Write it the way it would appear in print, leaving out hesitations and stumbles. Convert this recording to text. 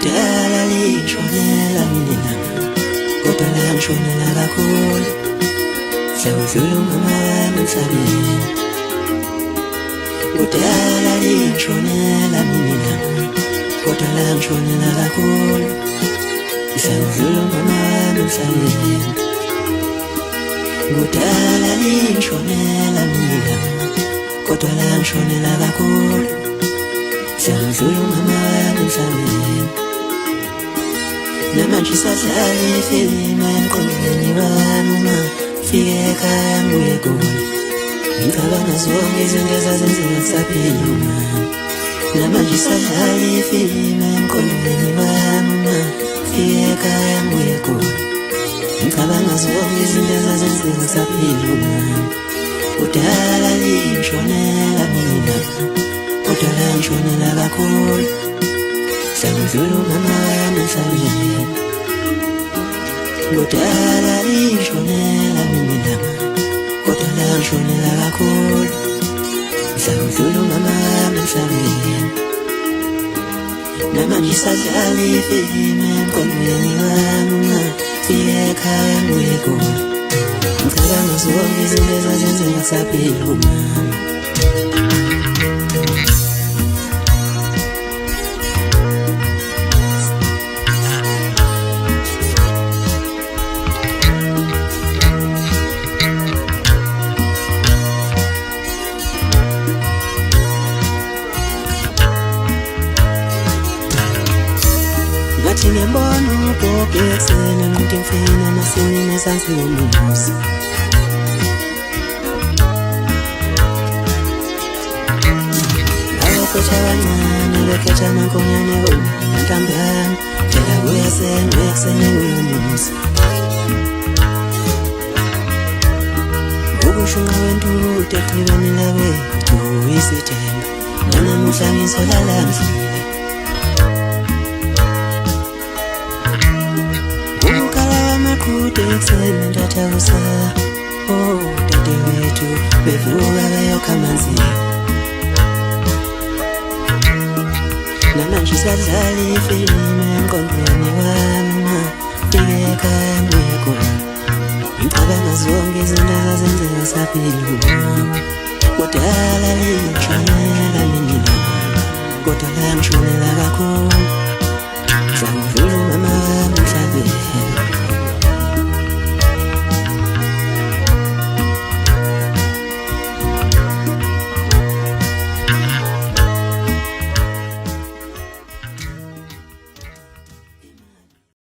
kudala lishonela mina kodwa la ngishonela kakhulu sewudlula umama wami emhlabeni kudala lishonela mina kodwa la ngishonela kakhulu sewudlula umama wami emhlabeni kudala lishonela mina kodwa la ngishonela kakhulu sewudlula umama wami emhlabeni namanje sadlala ifilimu emqondweni wami uma fike ekhaya ngibuye kuwe ngicabanga zonke izinto ezazenzeka kusaphila uma namanje sadlala ifilimu emqondweni wami uma fike ekhaya ngibuye kuwe ngicabanga zonke izinto ezazenzeka kusaphila uma kudala lishonela mina kodwa la ngishonela kakhulu sewudlula umama wami emhlabeni kudala lishonela mina kodwa la ngishonela kakhulu sewudlula umama wami emhlabeni namanje sadlala ifilimu emqondweni wami uma fike ekhaya ngibuye kuwe ngicabanga zonke izinto ezazenzeka kusaphila umama ngathi ngiyambona ugogo ekuseni enqute imfino emasimini ezansi komuzi abafethu abancane bekhetha amankonyane ntambama phela kuyasenga ekuseni kuyomuzi ukushunqa wentude eqhibeni labethu isithemba nanamuhla ngisolala ngidlile kude ekuseni ndathakusa dadewethu bevuka beyokha amanzini namanje sadlala ifilimu emqondweni wami uma fike ekhaya ngibuye kuwe ngicabanga zonke izinto ezazenzeka kusaphila umama kudala lishonela mina kodwa la ngishonela kakhulu